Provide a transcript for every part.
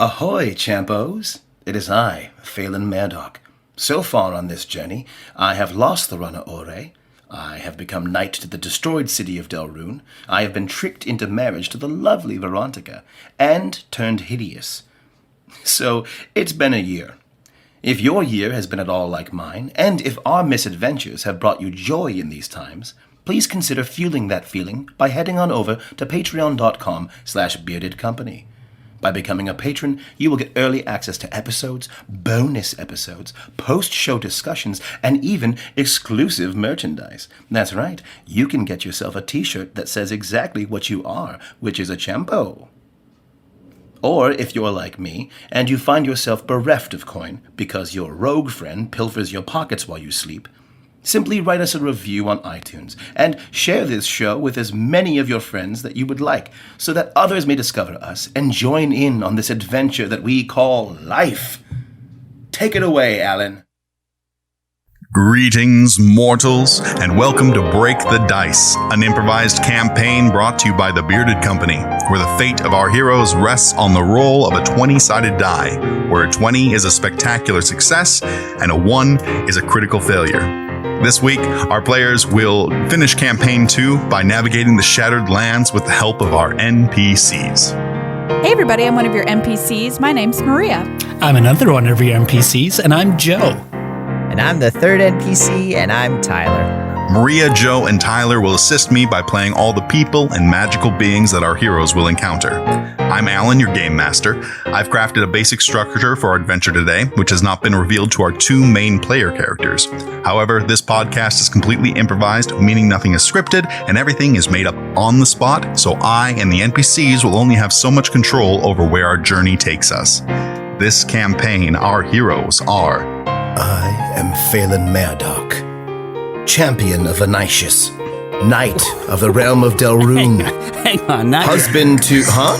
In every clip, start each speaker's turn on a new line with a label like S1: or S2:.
S1: Ahoy, champos! It is I, Phaelan and Ælar. So far on this journey, I have lost the Rana Ore. I have become knight to the destroyed city of Delrune. I have been tricked into marriage to the lovely Veronica, and turned hideous. So, it's been a year. If your year has been at all like mine, and if our misadventures have brought you joy in these times, please consider fueling that feeling by heading on over to patreon.com/beardedcompany. By becoming a patron, you will get early access to episodes, bonus episodes, post-show discussions, and even exclusive merchandise. That's right, you can get yourself a t-shirt that says exactly what you are, which is a champo. Or, if you're like me, and you find yourself bereft of coin because your rogue friend pilfers your pockets while you sleep, simply write us a review on iTunes and share this show with as many of your friends that you would like, so that others may discover us and join in on this adventure that we call life. Take it away, Alan.
S2: Greetings, mortals, and welcome to Break the Dice, an improvised campaign brought to you by the Bearded Company, where the fate of our heroes rests on the roll of a 20-sided die, where a 20 is a spectacular success and a 1 is a critical failure. This week, our players will finish Campaign 2 by navigating the Shattered Lands with the help of our NPCs.
S3: Hey everybody, I'm one of your NPCs. My name's Maria.
S4: I'm another one of your NPCs, and I'm Joe.
S5: And I'm the third NPC, and I'm Tyler.
S2: Maria, Joe, and Tyler will assist me by playing all the people and magical beings that our heroes will encounter. I'm Alan, your game master. I've crafted a basic structure for our adventure today, which has not been revealed to our two main player characters. However, this podcast is completely improvised, meaning nothing is scripted, and everything is made up on the spot, so I and the NPCs will only have so much control over where our journey takes us. This campaign, our heroes are...
S1: I am Phaelan and Ælar, champion of Venaishus, knight of the realm of Delrune,
S4: Hang on, not
S1: husband to... Huh?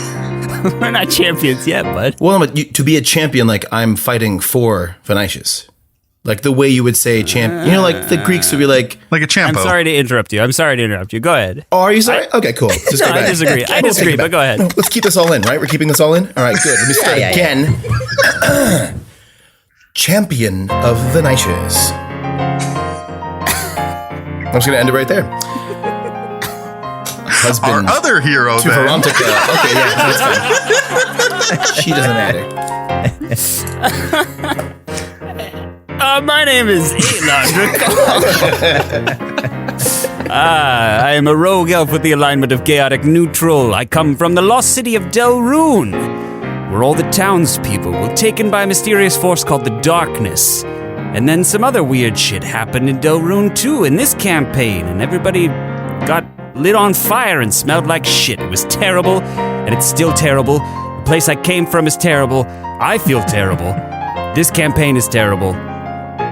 S4: We're not champions yet, bud.
S1: Well, to be a champion, like, I'm fighting for Venaishus. Like, the way you would say champ... You know, like, the Greeks would be like...
S2: Like a champo.
S4: I'm sorry to interrupt you. Go ahead.
S1: Oh, are you sorry? Okay, cool. Just
S4: No,
S1: go back.
S4: I disagree, but go ahead.
S1: Let's keep this all in, right? We're keeping this all in? All right, good. Let me start again. Champion of Venaishus. I'm just going to end it right there. Husband
S2: Our other hero,
S1: to
S2: then.
S1: Veronica. Okay, yeah, that's fine. She doesn't matter.
S4: My name is Ælar. I am a rogue elf with the alignment of chaotic neutral. I come from the lost city of Delrune, where all the townspeople were taken by a mysterious force called the Darkness. And then some other weird shit happened in Delrune too in this campaign, and everybody got lit on fire and smelled like shit. It was terrible, and it's still terrible. The place I came from is terrible. I feel terrible. This campaign is terrible.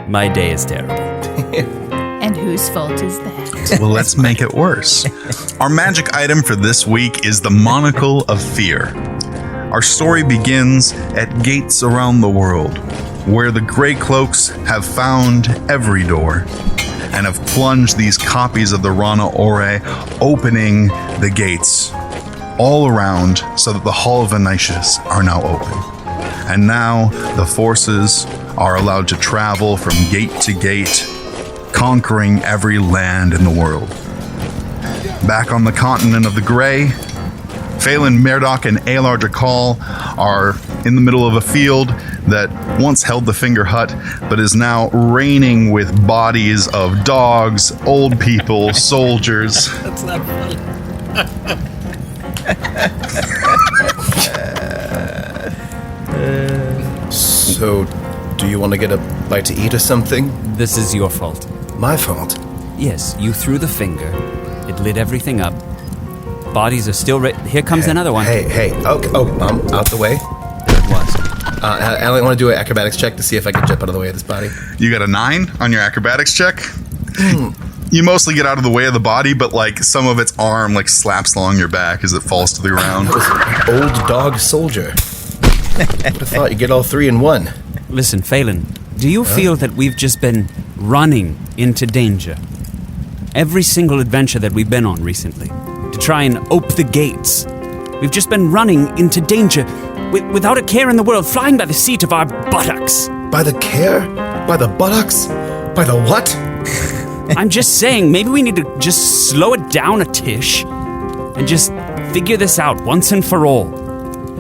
S4: My day is terrible.
S3: And whose fault is that?
S2: Well, let's make it worse. Our magic item for this week is the Monocle of Fear. Our story begins at gates around the world, where the Grey Cloaks have found every door and have plunged these copies of the Rana Ore, opening the gates all around so that the Hall of Venaishus are now open. And now the forces are allowed to travel from gate to gate, conquering every land in the world. Back on the continent of the Grey, Phaelan, Ælar, and Ælar Drakal are in the middle of a field that once held the Finger Hut, but is now reigning with bodies of dogs, old people, soldiers.
S4: That's not funny.
S1: So, do you want to get a bite to eat or something?
S4: This is your fault.
S1: My fault.
S4: Yes, you threw the finger. It lit everything up. Bodies are still Here comes another one.
S1: Hey. Oh, I'm out the way.
S4: It was.
S1: Alan, I want to do an acrobatics check to see if I can jump out of the way of this body.
S2: You got a 9 on your acrobatics check? You mostly get out of the way of the body, but like some of its arm like slaps along your back as it falls to the ground.
S1: Old dog soldier. Would have thought you get all 3 in one.
S4: Listen, Phaelan, do you feel that we've just been running into danger? Every single adventure that we've been on recently, to try and open the gates, We've just been running into danger without a care in the world, flying by the seat of our buttocks.
S1: By the care? By the buttocks? By the what?
S4: I'm just saying, maybe we need to just slow it down a tish and just figure this out once and for all.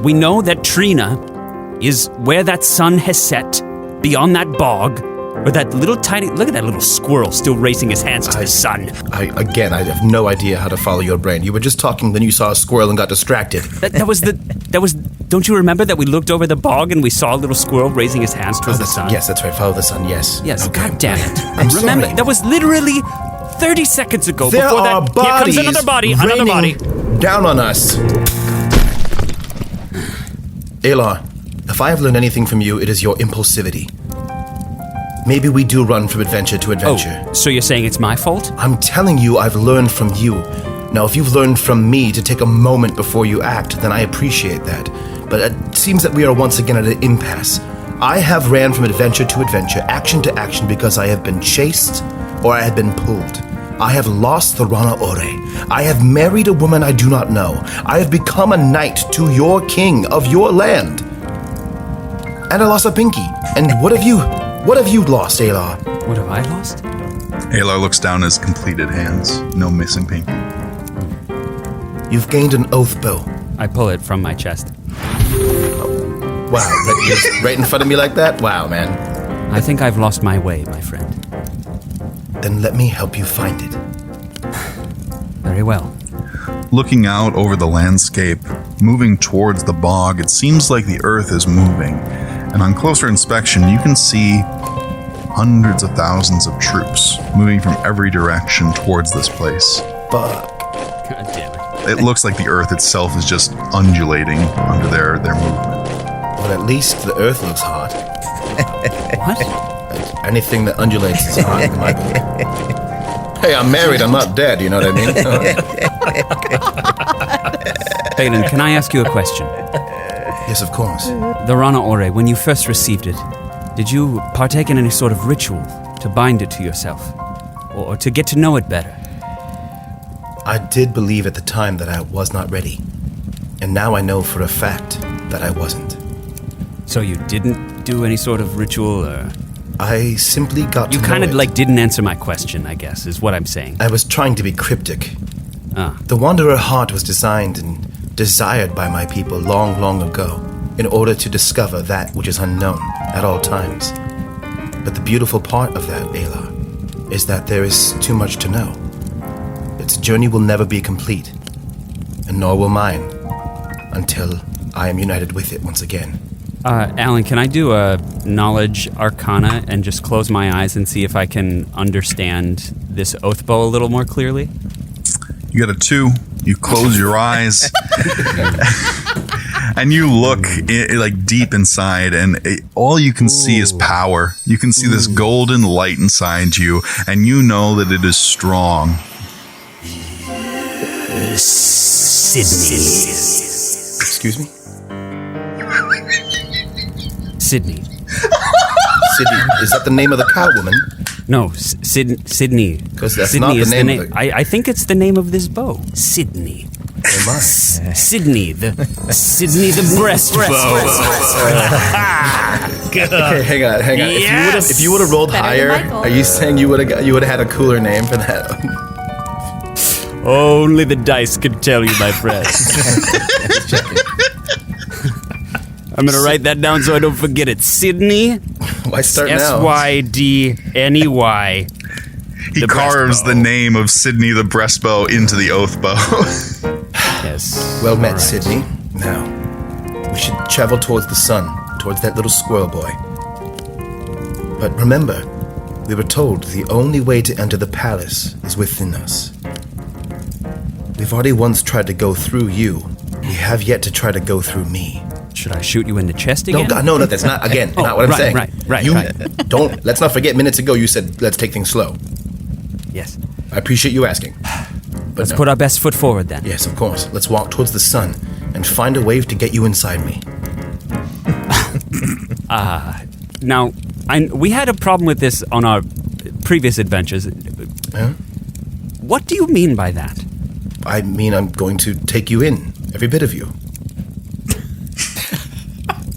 S4: We know that Treena is where that sun has set, beyond that bog, or that little tiny... Look at that little squirrel still raising his hands to the sun.
S1: I have no idea how to follow your brain. You were just talking, then you saw a squirrel and got distracted.
S4: That was... Don't you remember that we looked over the bog and we saw a little squirrel raising his hands towards the sun?
S1: Yes, that's right. Follow the sun, yes.
S4: Yes,
S1: okay.
S4: God damn it.
S1: Remember,
S4: that was literally 30 seconds ago.
S1: There
S4: before
S1: are
S4: that,
S1: bodies
S4: here comes another body.
S1: down on us. Ælar, if I have learned anything from you, it is your impulsivity. Maybe we do run from adventure to adventure.
S4: Oh, so you're saying it's my fault?
S1: I'm telling you I've learned from you. Now, if you've learned from me to take a moment before you act, then I appreciate that. But it seems that we are once again at an impasse. I have ran from adventure to adventure, action to action, because I have been chased or I have been pulled. I have lost the Rana Ore. I have married a woman I do not know. I have become a knight to your king of your land. And I lost a pinky. And what have you lost, Ælar?
S4: What have I lost?
S2: Ælar looks down at his completed hands. No missing pinky.
S1: You've gained an oath bow.
S4: I pull it from my chest.
S1: Wow, right in front of me like that? Wow, man.
S4: I think I've lost my way, my friend.
S1: Then let me help you find it.
S4: Very well.
S2: Looking out over the landscape, moving towards the bog, it seems like the earth is moving. And on closer inspection, you can see hundreds of thousands of troops moving from every direction towards this place.
S1: Fuck.
S4: God damn it.
S2: It looks like the earth itself is just undulating under their movement.
S1: Well, at least the earth looks hot.
S4: What?
S1: Anything that undulates is hot in my book. Hey, I'm married, I'm not dead, you know what I mean?
S4: Phaelan, can I ask you a question?
S1: Yes, of course.
S4: The Rana Ore, when you first received it, did you partake in any sort of ritual to bind it to yourself? Or to get to know it better?
S1: I did believe at the time that I was not ready. And now I know for a fact that I wasn't.
S4: So you didn't do any sort of ritual, or...
S1: I simply got to know it.
S4: You kind of didn't answer my question, I guess, is what I'm saying.
S1: I was trying to be cryptic.
S4: Ah.
S1: The Wanderer heart was designed and desired by my people long, long ago in order to discover that which is unknown at all times. But the beautiful part of that, Ælar, is that there is too much to know. Its journey will never be complete, and nor will mine, until I am united with it once again.
S4: Alan, can I do a knowledge arcana and just close my eyes and see if I can understand this oath bow a little more clearly?
S2: You got a 2. You close your eyes, and you look deep inside, and all you can see is power. You can see this golden light inside you, and you know that it is strong.
S4: Sydney.
S1: Excuse me?
S4: Sydney.
S1: Sydney. Is that the name of the cow woman?
S4: No, Sydney.
S1: Because that's
S4: Sydney
S1: not the
S4: is
S1: name
S4: the
S1: of the...
S4: I think it's the name of this bow. Sydney.
S1: Oh my.
S4: Sydney the breast bow.
S1: Okay, hang on.
S4: Yes!
S1: If you would have rolled
S3: Better
S1: higher,
S3: than Michael.
S1: are you saying you would have had a cooler name for that?
S4: Only the dice could tell you, my friend.
S1: Just checking.
S4: I'm gonna write that down so I don't forget it. Sydney.
S1: Why start now?
S4: Sydney.
S2: He carves the name of Sydney the breastbow into the oath bow.
S4: Yes.
S1: Well met,
S4: Right.
S1: Sydney. Now, we should travel towards the sun, towards that little squirrel boy. But remember, we were told the only way to enter the palace is within us. We've already once tried to go through you. We have yet to try to go through me.
S4: Should I shoot you in the chest
S1: No,
S4: again?
S1: God, no, that's not, again, not what I'm saying.
S4: Right.
S1: Let's not forget, minutes ago you said, let's take things slow.
S4: Yes.
S1: I appreciate you asking. But
S4: Let's
S1: no.
S4: put our best foot forward then.
S1: Yes, of course. Let's walk towards the sun and find a way to get you inside me.
S4: Now, we had a problem with this on our previous adventures.
S1: Huh?
S4: What do you mean by that?
S1: I mean, I'm going to take you in Every bit of you.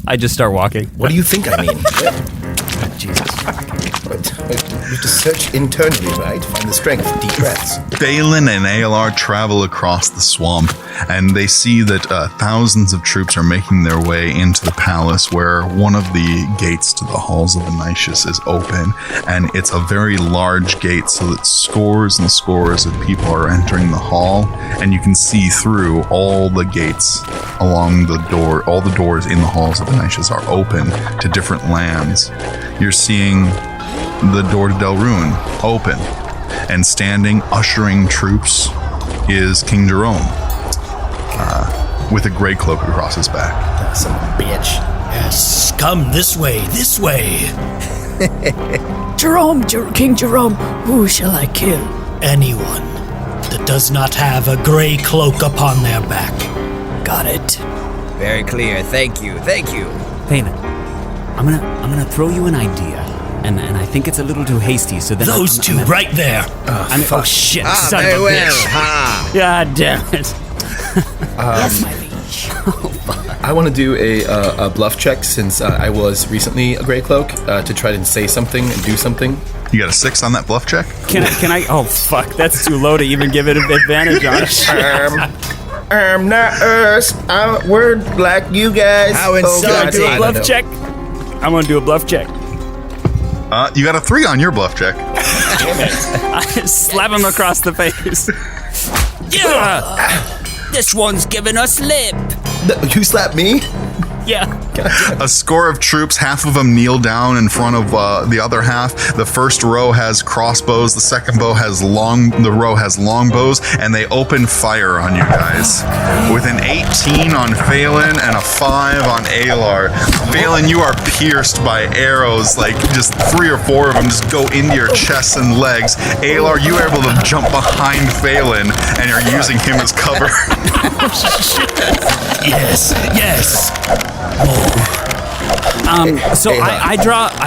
S4: I just start walking.
S1: What do you think I mean?
S4: Jesus.
S1: But you have to search internally, right? Find the strength, deep breaths.
S2: Phaelan and Ælar travel across the swamp, and they see that thousands of troops are making their way into the palace, where one of the gates to the halls of Venaishus is open, and it's a very large gate, so that scores and scores of people are entering the hall, and you can see through all the gates along the door. All the doors in the halls of Venaishus are open to different lands. You're seeing the door to Delrune open, and standing, ushering troops, is King Jerome, with a gray cloak across his back.
S1: Some bitch.
S6: Yes, come this way, this way.
S7: King Jerome, who shall I kill?
S6: Anyone that does not have a gray cloak upon their back.
S7: Got it.
S5: Very clear. Thank you.
S4: Phaelan, I'm gonna throw you an idea, and I think it's a little too hasty. So then
S6: Those two right there.
S4: Oh shit! Son
S5: Very
S4: of a
S5: well.
S4: bitch!
S5: Ha.
S4: God damn it!
S7: Yes, my liege.
S1: I want to do a bluff check since I was recently a Grey Cloak to try and say something and do something.
S2: You got a 6 on that bluff check?
S4: Can I? Oh fuck! That's too low to even give it an advantage on.
S1: Not us. We're like you guys.
S5: How insulting.
S4: Do a bluff check. I want to do a bluff check.
S2: You got a 3 on your bluff check.
S4: I slap him across the face. Yeah. This one's giving us lip.
S1: You slapped me?
S4: Yeah.
S2: A score of troops, half of them kneel down in front of the other half. The first row has crossbows, the second row has longbows, and they open fire on you guys. With an 18 on Phaelan and a 5 on Ælar. Phaelan, you are pierced by arrows, like just 3 or 4 of them just go into your chest and legs. Ælar, you are able to jump behind Phaelan and are using him as cover.
S6: Yes.
S4: So I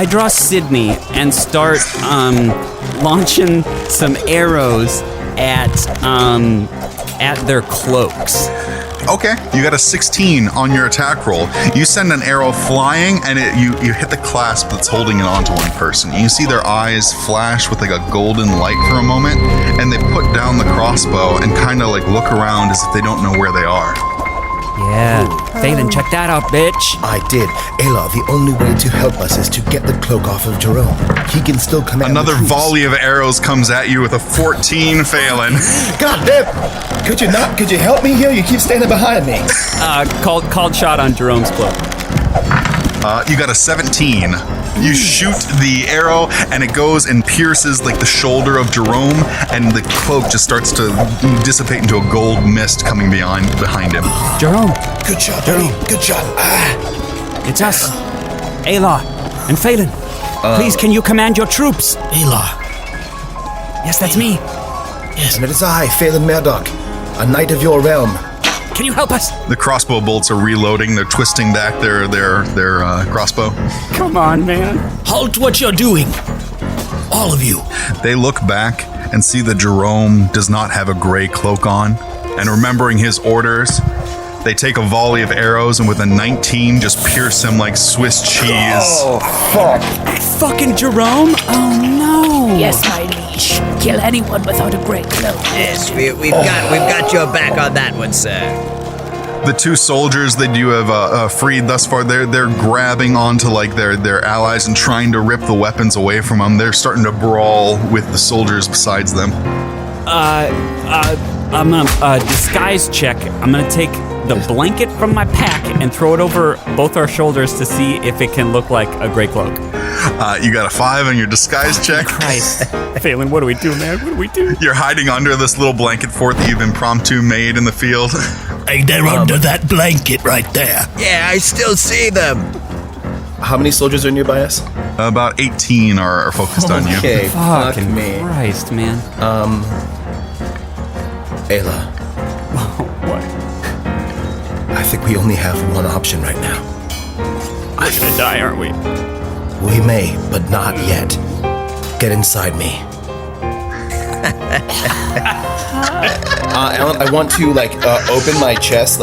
S4: draw Sydney and start launching some arrows at their cloaks.
S2: Okay, you got a 16 on your attack roll. You send an arrow flying, and you hit the clasp that's holding it onto one person. You see their eyes flash with like a golden light for a moment, and they put down the crossbow and kind of like look around as if they don't know where they are.
S4: Yeah, Phaelan, check that out, bitch.
S1: I did. Ælar, the only way to help us is to get the cloak off of Jerome. He can still command
S2: Another
S1: the troops.
S2: volley of arrows comes at you with a 14, Phaelan.
S1: God damn! Could you help me here? You keep standing behind me.
S4: Called shot on Jerome's cloak.
S2: You got a 17. You shoot the arrow, and it goes and pierces like the shoulder of Jerome, and the cloak just starts to dissipate into a gold mist coming behind him.
S4: Jerome,
S1: Good shot, Jerome. Good shot.
S4: it's us, Ælar and Phaelan. Please, can you command your troops?
S6: Ælar.
S4: Yes, that's me.
S6: Yes.
S1: And it is I, Phaelan Murdoch, a knight of your realm.
S4: Can you help us?
S2: The crossbow bolts are reloading. They're twisting back their crossbow.
S4: Come on, man.
S6: Halt what you're doing. All of you.
S2: They look back and see that Jerome does not have a gray cloak on. And remembering his orders, they take a volley of arrows and with a 19 just pierce him like Swiss cheese.
S1: Oh, fuck.
S4: Fucking Jerome? Oh no.
S7: Yes, my liege. Kill anyone without a great cloak.
S5: Yes, we've got your back on that one, sir.
S2: The 2 soldiers that you have freed thus far, they're grabbing onto like their allies and trying to rip the weapons away from them. They're starting to brawl with the soldiers besides them.
S4: I'm gonna disguise check. I'm gonna take the blanket from my pack and throw it over both our shoulders to see if it can look like a gray cloak.
S2: You got a 5 on your disguise check.
S4: Christ. Phaelan, what do we do, man? What do we do?
S2: You're hiding under this little blanket fort that you've impromptu made in the field.
S6: Hey, they're under that blanket right there.
S5: Yeah, I still see them.
S1: How many soldiers are nearby us?
S2: About 18 are focused on you.
S1: Okay, fuck
S4: Fucking
S1: me.
S4: Christ, man.
S1: Ayla,
S4: What?
S1: I think we only have one option right now.
S4: We're gonna die, aren't we?
S1: We may, but not yet. Get inside me. Alan, I want to open my chest,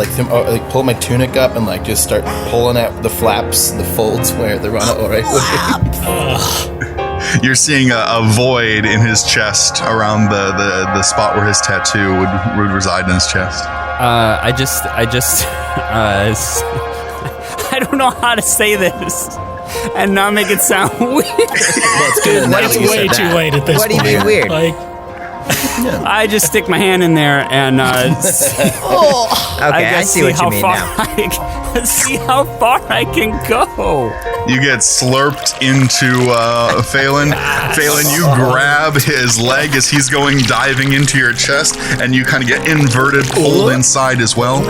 S1: pull my tunic up and just start pulling out the flaps, the folds where the Rana Ore would be.
S2: You're seeing a void in his chest around the spot where his tattoo would reside in his chest.
S4: I don't know how to say this and not make it sound weird.
S6: It's way too late at this
S5: What do
S6: point.
S5: you mean weird?
S4: I just stick my hand in there and
S5: Okay, I see what you mean now.
S4: See how far I can go.
S2: You get slurped into Phaelan. Phaelan, you grab his leg as he's diving into your chest, and you kind of get inverted, pulled inside as well.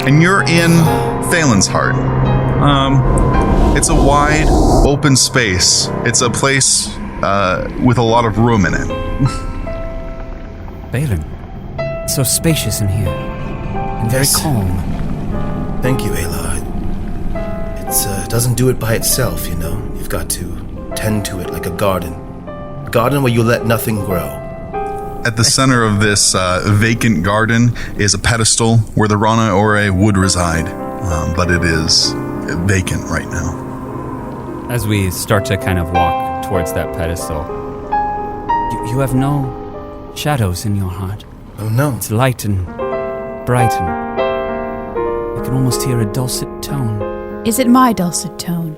S2: And you're in Phaelan's heart. It's a wide, open space. It's a place with a lot of room in it.
S4: Phaelan, it's so spacious in here and very calm.
S1: Thank you, Ælar. It doesn't do it by itself, you know. You've got to tend to it like a garden. A garden where you let nothing grow.
S2: At the center of this vacant garden is a pedestal where the Rana Ore would reside, but it is vacant right now.
S4: As we start to kind of walk towards that pedestal, you have no shadows in your heart.
S1: Oh no.
S4: It's light and bright, and I can almost hear a dulcet tone.
S3: Is it my dulcet tone?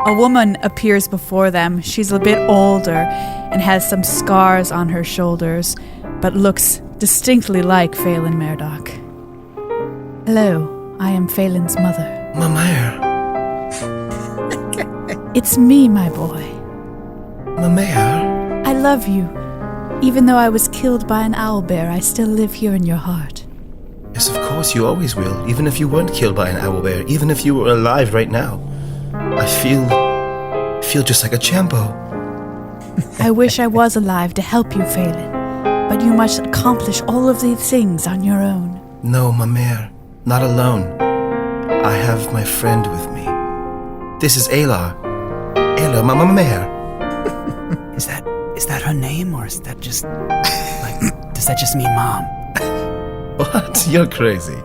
S3: A woman appears before them. She's a bit older and has some scars on her shoulders, but looks distinctly like Phaelan Murdoch. Hello, I am Phaelan's mother.
S1: Mamere.
S3: It's me, my boy.
S1: Mamere.
S3: I love you. Even though I was killed by an owlbear, I still live here in your heart.
S1: Yes, of course, you always will. Even if you weren't killed by an owlbear, even if you were alive right now. I feel just like a champo.
S3: I wish I was alive to help you, Phaelan, but you must accomplish all of these things on your own.
S1: No, Mamere, not alone. I have my friend with me. This is Ælar. Ælar, Mamere.
S4: Is that her name, or is that just does that just mean mom?
S1: What? You're crazy.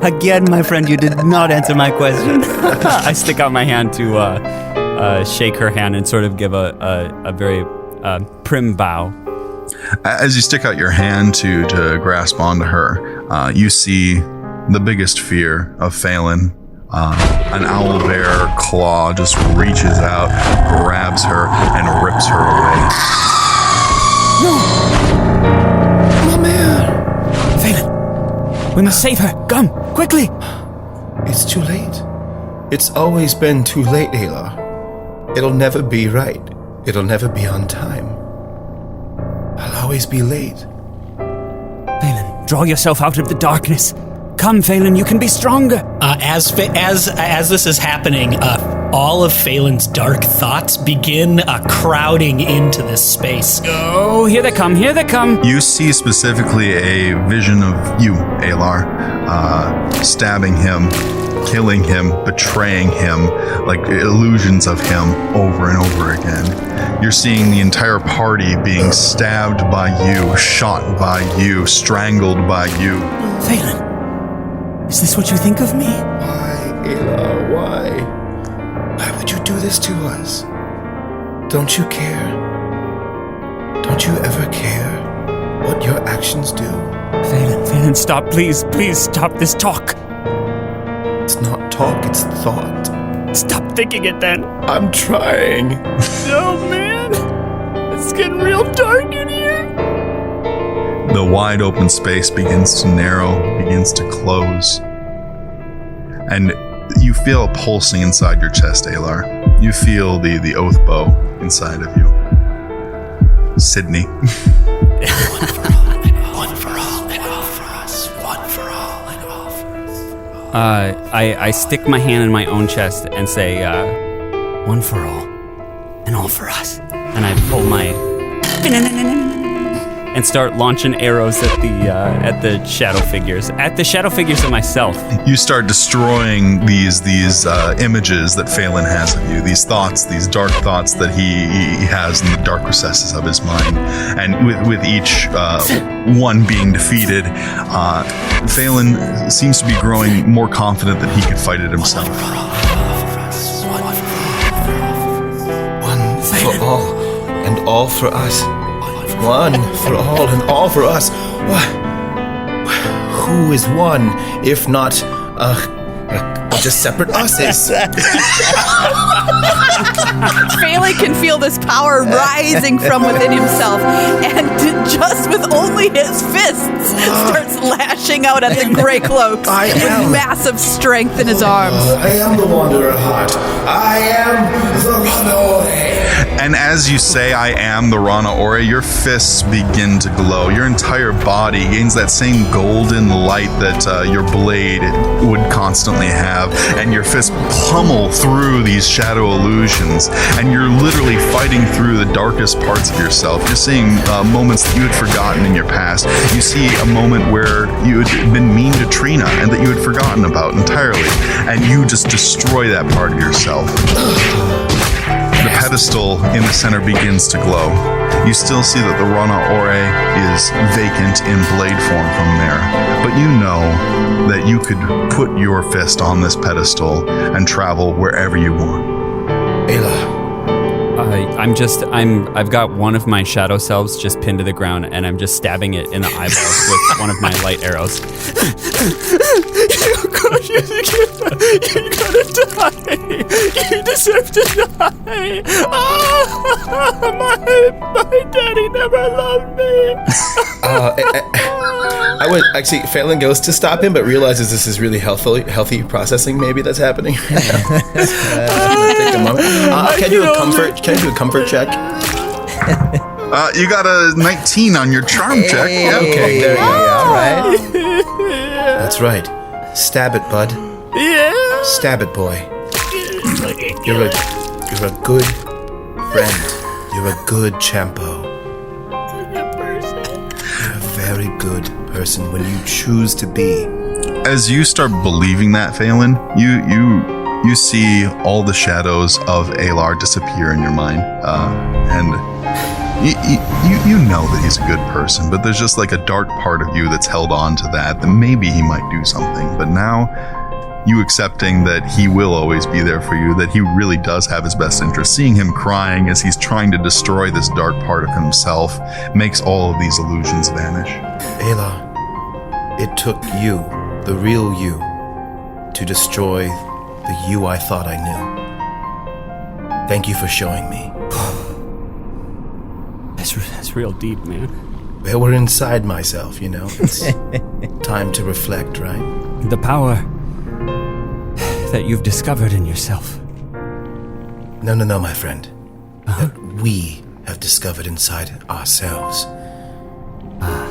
S4: Again, my friend, you did not answer my question. I stick out my hand to shake her hand and sort of give a very prim bow.
S2: As you stick out your hand to grasp onto her, you see the biggest fear of Phaelan. An owlbear claw just reaches out, grabs her, and rips her away.
S4: No! Mamere! Phaelan, we must save her. Come, quickly!
S1: It's too late. It's always been too late, Ælar. It'll never be right. It'll never be on time. I'll always be late.
S4: Phaelan, draw yourself out of the darkness. Come, Phaelan, you can be stronger.
S6: As this is happening, all of Phaelan's dark thoughts begin crowding into this space.
S4: Oh, here they come, here they come.
S2: You see specifically a vision of you, Ælar, stabbing him, killing him, betraying him, like illusions of him over and over again. You're seeing the entire party being stabbed by you, shot by you, strangled by you.
S4: Phaelan, is this what you think of me?
S1: Why, Ælar, why? Why would you do this to us? Don't you care? Don't you ever care what your actions do?
S4: Phaelan, stop, please stop this talk.
S1: It's not talk, it's thought.
S4: Stop thinking it then.
S1: I'm trying.
S4: Oh man, it's getting real dark in here.
S2: The wide open space begins to narrow, begins to close. And you feel a pulsing inside your chest, Ælar. You feel the oath bow inside of you. Sydney.
S6: One for all and all for us. One for all and all for us.
S4: I stick my hand in my own chest and say, one for all and all for us. And I pull my and start launching arrows at the shadow figures, and myself.
S2: You start destroying these images that Phaelan has of you, these thoughts, these dark thoughts that he has in the dark recesses of his mind. And with each one being defeated, Phaelan seems to be growing more confident that he could fight it himself.
S1: One for all, and all for us. One for all, and all for us. Who is one, if not just separate us's?
S3: Phaelan can feel this power rising from within himself, and just with only his fists, starts lashing out at the gray cloaks with massive strength in his arms.
S1: I am the Wanderer Heart. I am the Runaway.
S2: And as you say, I am the Rana Ore, your fists begin to glow. Your entire body gains that same golden light that your blade would constantly have. And your fists pummel through these shadow illusions. And you're literally fighting through the darkest parts of yourself. You're seeing moments that you had forgotten in your past. You see a moment where you had been mean to Treena and that you had forgotten about entirely. And you just destroy that part of yourself. The pedestal in the center begins to glow. You still see that the Rana Ore is vacant in blade form from there, but you know that you could put your fist on this pedestal and travel wherever you want.
S1: Ælar.
S4: I've got one of my shadow selves just pinned to the ground, and I'm just stabbing it in the eyeballs with one of my light arrows. You're gonna die. You deserve to die. My daddy never loved me.
S1: I would actually. Phaelan goes to stop him, but realizes this is really healthy processing. Maybe that's happening. Take a moment. Can I do a comfort check?
S2: You got a 19 on your charm check. Yeah.
S1: Okay, there you go.
S5: All right.
S1: That's right. Stab it, bud.
S4: Yeah.
S1: Stab it, boy. You're a good friend. You're a good champo. You're a very good person when you choose to be.
S2: As you start believing that, Phaelan, you see all the shadows of Ælar disappear in your mind, and you know that he's a good person, but there's just like a dark part of you that's held on to that maybe he might do something. But now, you accepting that he will always be there for you, that he really does have his best interest, seeing him crying as he's trying to destroy this dark part of himself, makes all of these illusions vanish.
S1: Ælar, it took you, the real you, to destroy the you I thought I knew. Thank you for showing me.
S4: That's real deep, man.
S1: Well, we're inside myself, you know. It's time to reflect, right?
S4: The power that you've discovered in yourself.
S1: No, my friend. That we have discovered inside ourselves.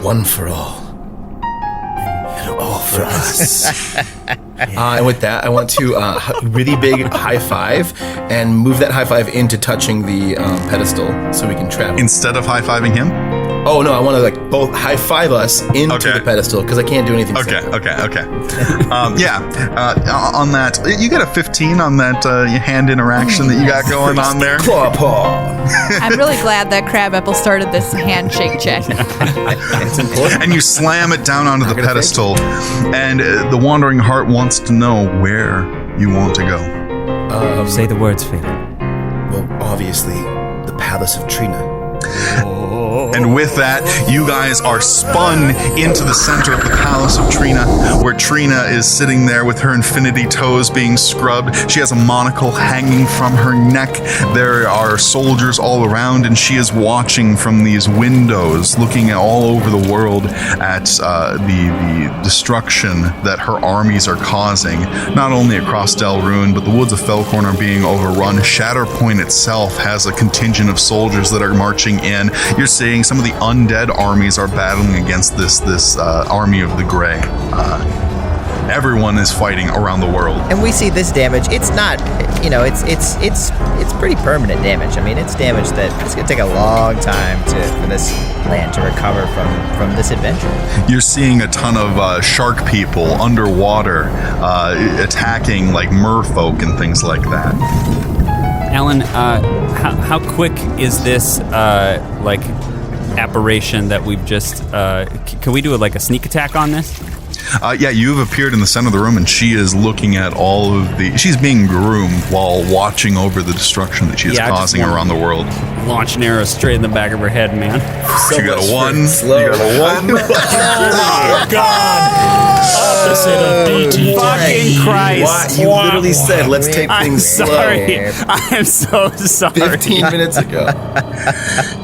S1: One for all. And all for us. And with that, I want to really big high five and move that high five into touching the pedestal so we can trap.
S2: Instead of high-fiving him?
S1: Oh, no, I want to like both high five us into the pedestal because I can't do anything.
S2: Okay. On that, you got a 15 on that hand interaction that you got going on there.
S1: Claw paw.
S3: I'm really glad that Crabapple started this handshake check.
S1: It's important.
S2: And you slam it down onto the pedestal, and the Wandering Heart wants to know where you want to go.
S4: Say the words, Phaelan.
S1: Well, obviously, the Palace of Trina.
S2: And with that, you guys are spun into the center of the Palace of Treena, where Treena is sitting there with her infinity toes being scrubbed. She has a monocle hanging from her neck. There are soldiers all around, and she is watching from these windows, looking all over the world at the destruction that her armies are causing, not only across Delrune, but the woods of Felcorn are being overrun. Shatterpoint itself has a contingent of soldiers that are marching in. You're seeing some of the undead armies are battling against this army of the Grey. everyone is fighting around the world.
S5: And we see this damage. It's not, it's pretty permanent damage. I mean, it's damage that it's gonna take a long time for this land to recover from this adventure.
S2: You're seeing a ton of shark people underwater attacking like merfolk and things like that.
S4: Alan, how quick is this apparition that we've just? Can we do a sneak attack on this?
S2: Yeah, you've appeared in the center of the room, and she is looking at all of she's being groomed while watching over the destruction that she is causing around the world.
S4: Launch an arrow straight in the back of her head, man.
S2: So you got a 1. You got a 1.
S6: Oh, God. Opposite of BT.
S4: Fucking Christ.
S1: You literally said, let's take things
S4: sorry.
S1: slow.
S4: I'm so sorry.
S1: 15 minutes ago.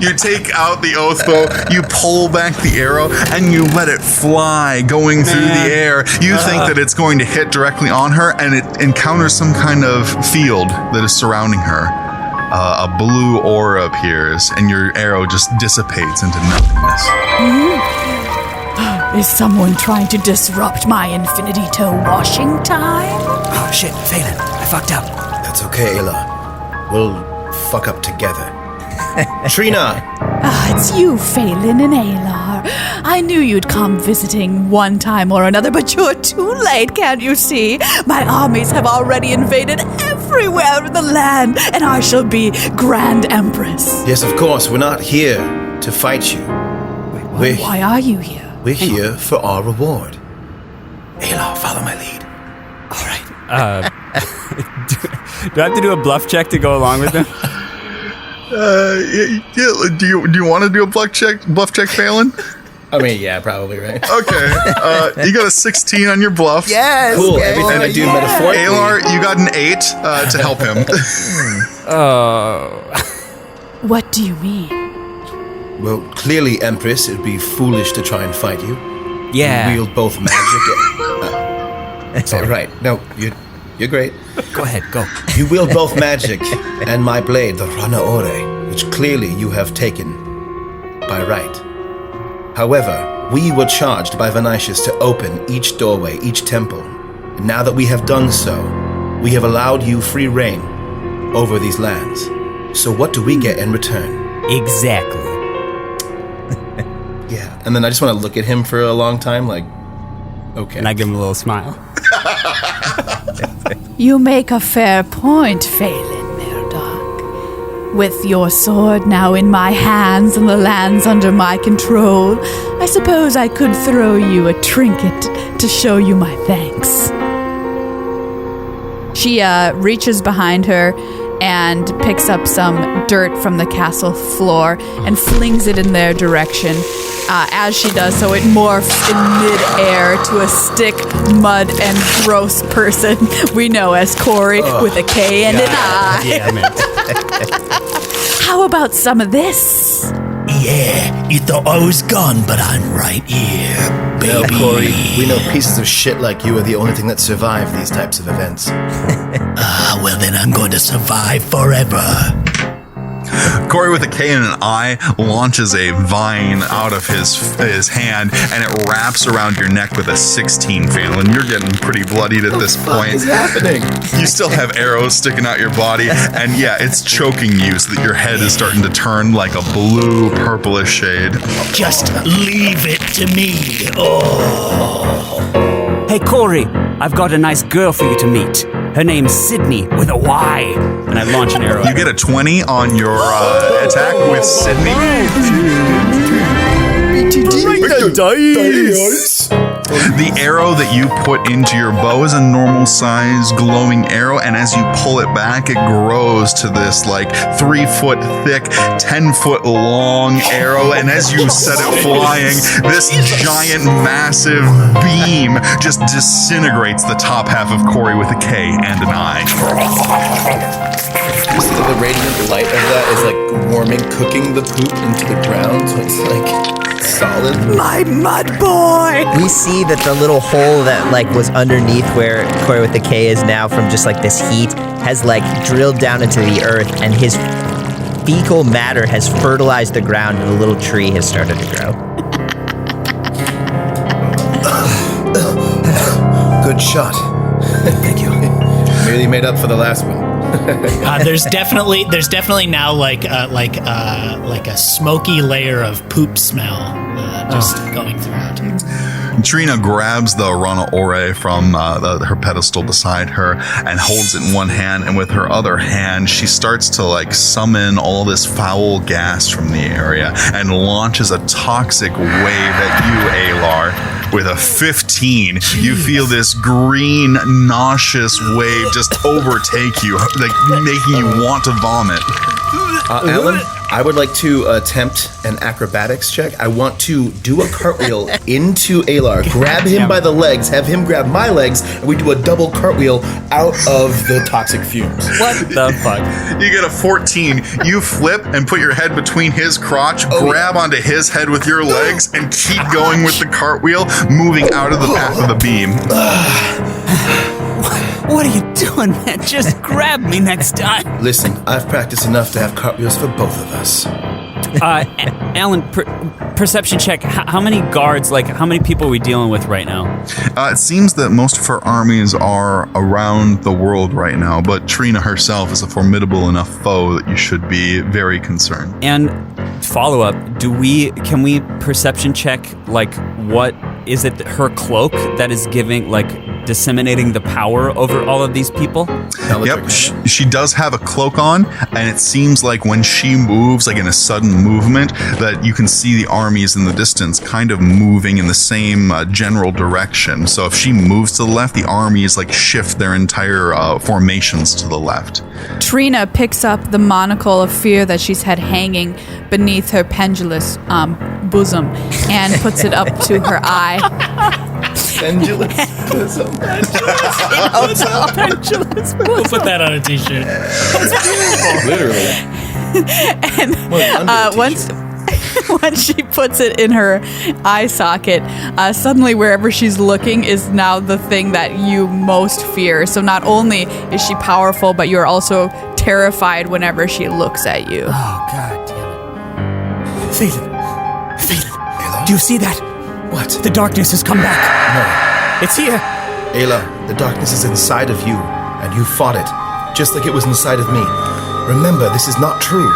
S2: You take out the oath bow, you pull back the arrow, and you let it fly, going through the air. You think that it's going to hit directly on her, and it encounters some kind of field that is surrounding her. A blue aura appears, and your arrow just dissipates into nothingness.
S7: Is someone trying to disrupt my infinity toe washing time?
S8: Oh shit, Phaelan, I fucked up.
S1: That's okay, Ælar. We'll fuck up together. Treena!
S3: It's you, Phaelan and Ælar. I knew you'd come visiting one time or another, but you're too late, can't you see? My armies have already invaded everywhere in the land, and I shall be Grand Empress.
S1: Yes, of course, we're not here to fight you.
S3: Why are you here?
S1: We're here for our reward. Ælar, follow my lead.
S8: All right.
S4: Do I have to do a bluff check to go along with them?
S2: Yeah, do you want to do a bluff check, Phaelan?
S1: I mean, yeah, probably, right?
S2: Okay. You got a 16 on your bluff.
S5: Yes.
S1: Cool,
S5: okay.
S1: everything I do metaphorically.
S2: Ælar, you got an 8 to help him.
S3: What do you mean?
S1: Well, clearly, Empress, it'd be foolish to try and fight you.
S4: Yeah.
S1: You wield both magic and... it's all right. No, you're great.
S8: Go ahead, go.
S1: You wield both magic and my blade, the Rana Ore, which clearly you have taken by right. However, we were charged by Venaishus to open each doorway, each temple. And now that we have done so, we have allowed you free reign over these lands. So what do we get in return?
S4: Exactly.
S1: Yeah, and then I just want to look at him for a long time, like, okay.
S4: And I give him a little smile.
S3: You make a fair point, Phaelan Murdoch. With your sword now in my hands and the lands under my control, I suppose I could throw you a trinket to show you my thanks. She reaches behind her and picks up some dirt from the castle floor and flings it in their direction. As she does so, it morphs in mid-air to a stick, mud, and gross person we know as Corey with a K and an I.
S6: Damn it.
S3: How about some of this?
S8: Yeah, you thought I was gone, but I'm right here, baby.
S1: Well, Corey, we know pieces of shit like you are the only thing that survive these types of events.
S8: Well then I'm going to survive forever.
S2: Corey with a K and an I launches a vine out of his hand, and it wraps around your neck with a 16, Phaelan. You're getting pretty bloodied at this point.
S1: What's happening?
S2: You still have arrows sticking out your body, and yeah, it's choking you so that your head is starting to turn like a blue, purplish shade.
S8: Just leave it to me. Oh.
S4: Hey, Corey, I've got a nice girl for you to meet. Her name's Sydney with a Y. And I launch an arrow.
S2: You get a 20 on your attack with Sydney. The arrow that you put into your bow is a normal size glowing arrow, and as you pull it back, it grows to this like 3 foot thick, 10 foot long arrow, and as you set it flying, this giant massive beam just disintegrates the top half of Corey with a K and an I.
S1: The radiant light of that is like warming, cooking the poop into the ground, so it's like solid.
S3: My mud boy!
S5: We see that the little hole that like was underneath where Corey with the K is now from just like this heat has like drilled down into the earth, and his fecal matter has fertilized the ground, and a little tree has started to grow.
S1: Good Good shot. Thank you. Merely made up for the last one.
S6: There's definitely now like a smoky layer of poop smell just going throughout here.
S2: Trina grabs the Rana Ore from her pedestal beside her and holds it in one hand, and with her other hand, she starts to like summon all this foul gas from the area and launches a toxic wave at you, Ælar. With a 15, you feel this green, nauseous wave just overtake you, like making you want to vomit.
S1: Alan, I would like to attempt an acrobatics check. I want to do a cartwheel into Ælar, grab him by the legs, have him grab my legs, and we do a double cartwheel out of the toxic fumes.
S4: What the fuck?
S2: You get a 14. You flip and put your head between his crotch, grab onto his head with your legs, and keep going with the cartwheel, moving out of the path of the beam.
S4: What are you doing, man? Just grab me next time.
S1: Listen, I've practiced enough to have cartwheels for both of us.
S4: Alan, perception check. How many guards, like, how many people are we dealing with right now?
S2: It seems that most of her armies are around the world right now, but Trina herself is a formidable enough foe that you should be very concerned.
S4: And follow up, can we perception check, like, what is it, her cloak that is giving, like, disseminating the power over all of these people?
S2: Yep, she does have a cloak on, and it seems like when she moves, like in a sudden movement, that you can see the armies in the distance kind of moving in the same general direction. So if she moves to the left, the armies like shift their entire formations to the left.
S3: Trina picks up the Monocle of Fear that she's had hanging beneath her pendulous bosom and puts it up to her eye.
S1: Pendulous bosom.
S3: Pendulous bosom.
S6: We'll put that on a t-shirt.
S1: Literally.
S3: And once she puts it in her eye socket, suddenly wherever she's looking is now the thing that you most fear. So not only is she powerful, but you're also terrified whenever she looks at you.
S4: Oh, God damn it. Phaelan, do you see that?
S1: What?
S4: The darkness has come back.
S1: No.
S4: It's here.
S1: Ælar, the darkness is inside of you, and you fought it, just like it was inside of me. Remember, this is not true.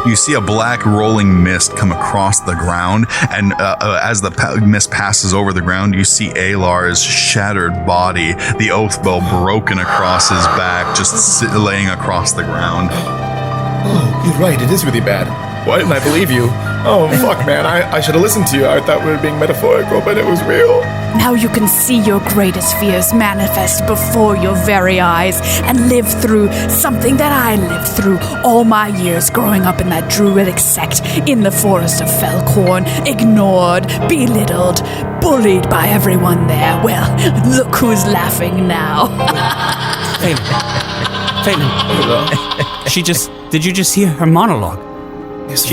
S2: You see a black rolling mist come across the ground, and as the mist passes over the ground, you see Ælar's shattered body, the oath bow broken across his back, just laying across the ground.
S9: Oh, you're right, it is really bad. Why didn't I believe you? Oh, fuck, man, I should have listened to you. I thought we were being metaphorical, but it was real.
S7: Now you can see your greatest fears manifest before your very eyes and live through something that I lived through all my years growing up in that druidic sect in the forest of Felcorn, ignored, belittled, bullied by everyone there. Well, look who's laughing now.
S4: Phaelan, did you just hear her monologue?
S1: Yes,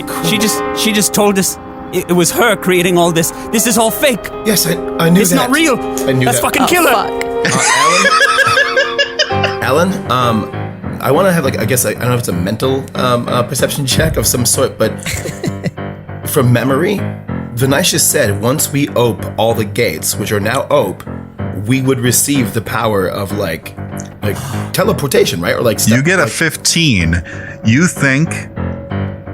S4: She just told us it was her creating all this. This is all fake.
S1: Yes, I knew
S4: It's
S1: that.
S4: not real.
S1: I knew
S4: That's
S1: that.
S4: fucking killer.
S1: Alan, I want to have I don't know if it's a mental perception check of some sort, but from memory, Venaishus said once we ope all the gates, which are now ope, we would receive the power of like teleportation, right? Or
S2: You get a 15. You think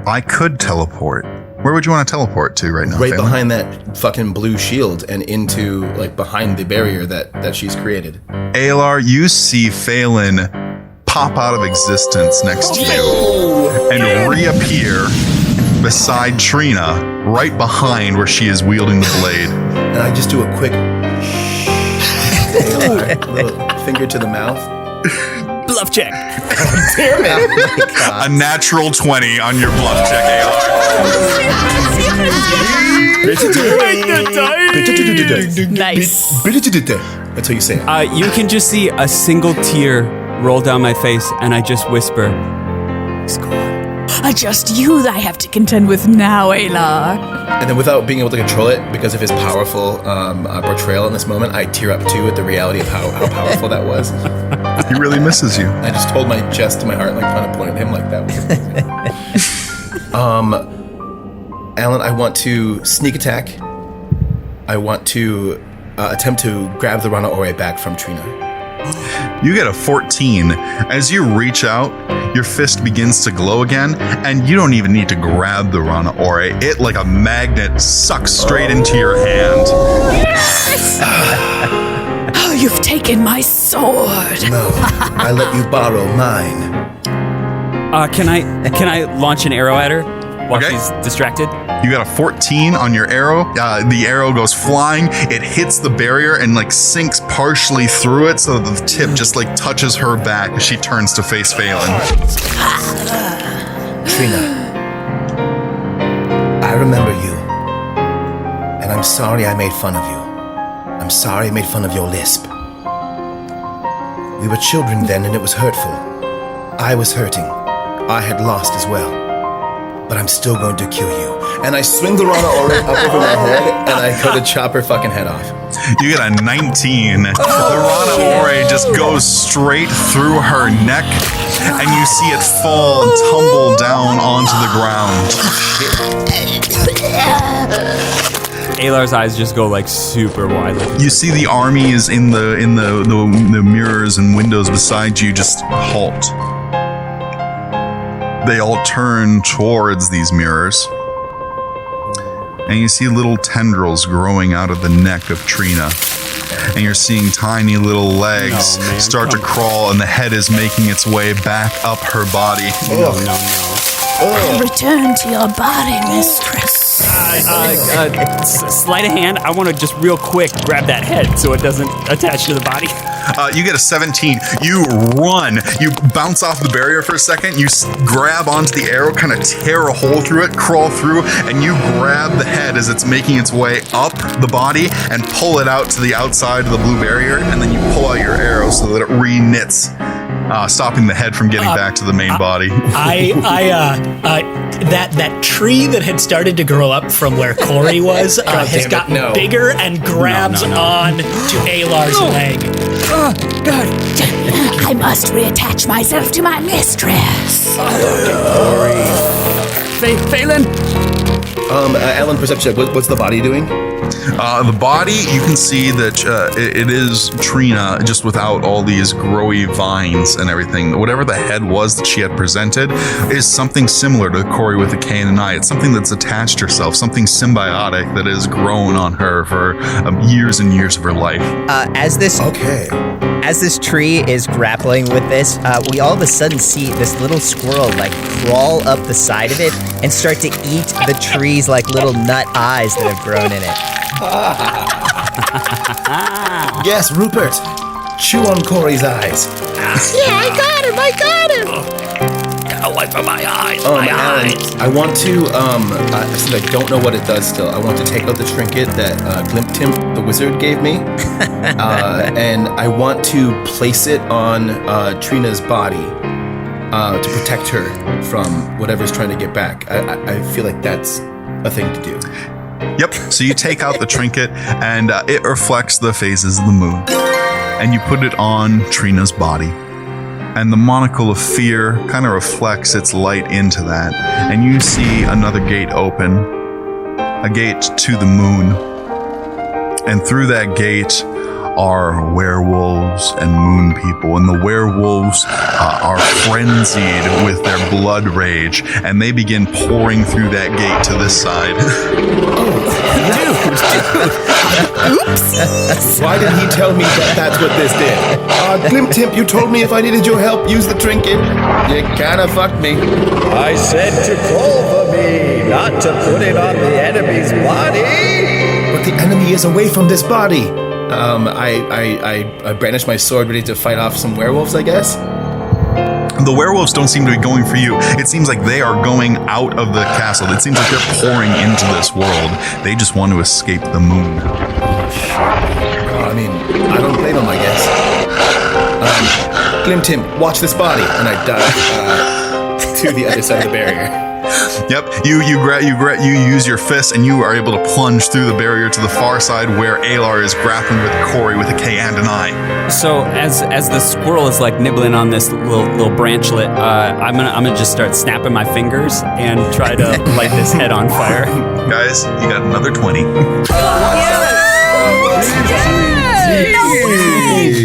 S2: I could teleport. Where would you want to teleport to right now?
S1: Right
S2: Phaelan?
S1: behind that fucking blue shield and into behind the barrier that she's created.
S2: Ælar, you see Phaelan pop out of existence next to you and reappear beside Trina, right behind where she is wielding the blade.
S1: And I just do a quick little finger to the mouth.
S4: Bluff check.
S1: Damn it!
S2: A natural 20 on your bluff check, Ælar.
S3: Nice.
S1: That's how you say it.
S4: You can just see a single tear roll down my face, and I just whisper,
S7: Just you that I have to contend with now, Ælar.
S1: And then without being able to control it, because of his powerful portrayal in this moment, I tear up too at the reality of how powerful that was.
S2: He really misses you.
S1: I just told my chest to my heart, kind of pointed at him like that. Alan, I want to sneak attack. I want to attempt to grab the Rana Ore back from Treena.
S2: You get a 14. As you reach out, your fist begins to glow again, and you don't even need to grab the Rana Ore. It, like a magnet, sucks straight into your hand.
S7: Oh, you've taken my sword.
S1: No, I let you borrow mine.
S4: Can I launch an arrow at her while
S2: Okay.
S4: she's distracted?
S2: You got a 14 on your arrow. The arrow goes flying. It hits the barrier and like sinks partially through it, so that the tip just like touches her back as she turns to face Phaelan.
S1: Treena, I remember you, and I'm sorry I made fun of you. I'm sorry I made fun of your lisp. We were children then, and it was hurtful. I was hurting. I had lost as well. But I'm still going to kill you. And I swing the Rana Ore up over my head, and I go to chop her fucking head off.
S2: You get a 19. The Rana Ore just goes straight through her neck, and you see it fall and tumble down onto the ground.
S4: Ælar's eyes just go like super wide.
S2: You see the armies in the mirrors and windows beside you just halt. They all turn towards these mirrors. And you see little tendrils growing out of the neck of Treena. And you're seeing tiny little legs start to crawl, and the head is making its way back up her body.
S7: Return to your body, mistress.
S4: Sleight of hand, I want to just real quick grab that head so it doesn't attach to the body.
S2: You get a 17. You run. You bounce off the barrier for a second. You grab onto the arrow, kind of tear a hole through it, crawl through, and you grab the head as it's making its way up the body and pull it out to the outside of the blue barrier, and then you pull out your arrow so that it re-knits, stopping the head from getting back to the main body.
S6: That tree that had started to grow up from where Corey was has gotten bigger and grabs on to Ælar's leg.
S7: I must reattach myself to my mistress.
S4: Phaelan?
S1: Alan, perception check. What's the body doing?
S2: The body, you can see that it is Treena, just without all these growy vines and everything. Whatever the head was that she had presented is something similar to Corey with a K and an I. It's something that's attached herself, something symbiotic that has grown on her for years and years of her life.
S5: As this tree is grappling with this, we all of a sudden see this little squirrel like crawl up the side of it and start to eat the tree's like little nut eyes that have grown in it.
S1: Yes, Rupert. Chew on Corey's eyes.
S8: Yeah, I got him. Get away from my eyes. My
S1: Alan,
S8: eyes.
S1: I want to, since I don't know what it does still, I want to take out the trinket that Glimptimp, the wizard, gave me. And I want to place it on Trina's body to protect her from whatever's trying to get back. I feel like that's a thing to do.
S2: Yep, so you take out the trinket, and it reflects the phases of the moon. And you put it on Trina's body. And the Monocle of Fear kind of reflects its light into that. And you see another gate open, a gate to the moon. And through that gate are werewolves and moon people. And the werewolves are frenzied with their blood rage. And they begin pouring through that gate to this side.
S1: Oopsies! Why did he tell me that that's what this did? Glimptimp, you told me if I needed your help, use the trinket. You kinda fucked me.
S10: I said to call for me, not to put it on the enemy's body.
S1: But the enemy is away from this body. I brandish my sword ready to fight off some werewolves, I guess.
S2: The werewolves don't seem to be going for you. It seems like they are going out of the castle. It seems like they're pouring into this world. They just want to escape the moon.
S1: I mean, I don't blame them, I guess. Glimptimp, watch this body. And I dive to the other side of the barrier.
S2: Yep, you use your fist, and you are able to plunge through the barrier to the far side where Ælar is grappling with Corey with a K and an I.
S4: So as the squirrel is like nibbling on this little branchlet, I'm gonna just start snapping my fingers and try to light this head on fire.
S2: Guys, you got another 20.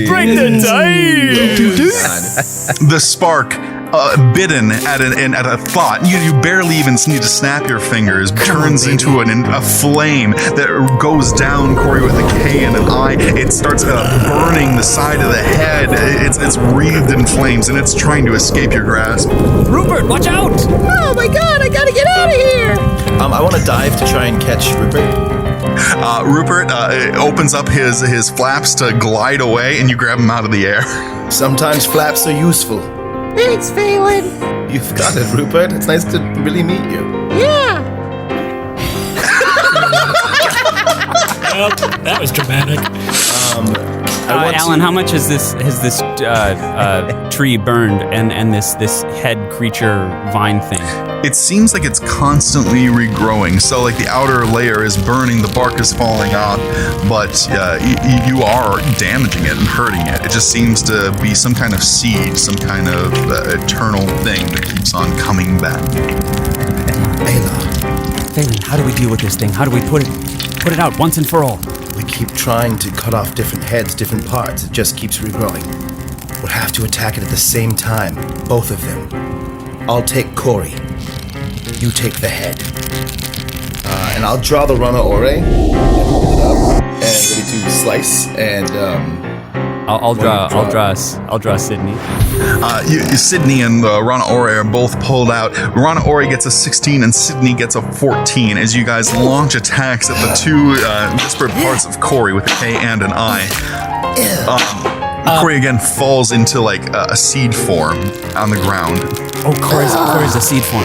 S4: Break the dice!
S2: The spark, bitten at a thought, you barely even need to snap your fingers, turns into a flame that goes down Corey with a K and an I. It starts burning the side of the head. It's wreathed in flames, and it's trying to escape your grasp.
S4: Rupert, watch out!
S5: Oh my god, I gotta get out of here!
S1: I want to dive to try and catch Rupert.
S2: Rupert opens up his flaps to glide away, and you grab him out of the air.
S1: Sometimes flaps are useful.
S5: Thanks, Phaelan.
S1: You've got it, Rupert. It's nice to really meet you.
S5: Yeah.
S6: Well, that was dramatic.
S4: Alan, how much has this tree burned and this head creature vine thing?
S2: It seems like it's constantly regrowing. So, like, the outer layer is burning, the bark is falling off, but you are damaging it and hurting it. It just seems to be some kind of seed, some kind of eternal thing that keeps on coming back.
S1: Ælar,
S4: Phaelan, how do we deal with this thing? How do we put it out once and for all?
S1: we keep trying to cut off different heads, different parts. It just keeps regrowing. We'll have to attack it at the same time, both of them. I'll take Corey. You take the head. And I'll draw the Rana Ore. And ready to slice. And
S4: I'll draw Sydney.
S2: Sydney and Rana Ore are both pulled out. Rana Ore gets a 16 and Sydney gets a 14 as you guys launch attacks at the two disparate parts of Corey with a K and an I. Corey again falls into like a seed form on the ground.
S4: Oh, Corey's a seed form.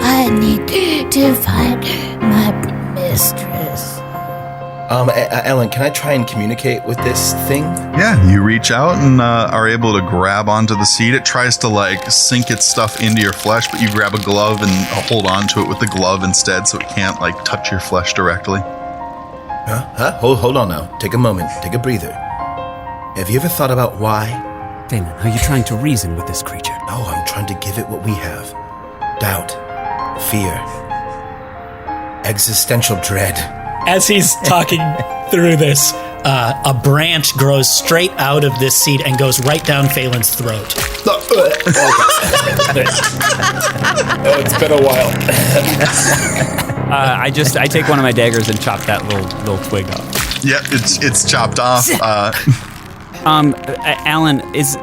S7: I need to find my mistress.
S1: Ellen, can I try and communicate with this thing?
S2: Yeah, you reach out and are able to grab onto the seed. It tries to like sink its stuff into your flesh, but you grab a glove and hold on to it with the glove instead so it can't like touch your flesh directly.
S1: Huh? Hold on now. Take a moment. Take a breather. Have you ever thought about why?
S4: Phaelan, are you trying to reason with this creature?
S1: No, I'm trying to give it what we have. Doubt. Fear. Existential dread.
S6: As he's talking through this, a branch grows straight out of this seed and goes right down Phaelan's throat.
S9: Oh, it's been a while.
S4: I take one of my daggers and chop that little twig off.
S2: Yeah, it's chopped off.
S4: Alan,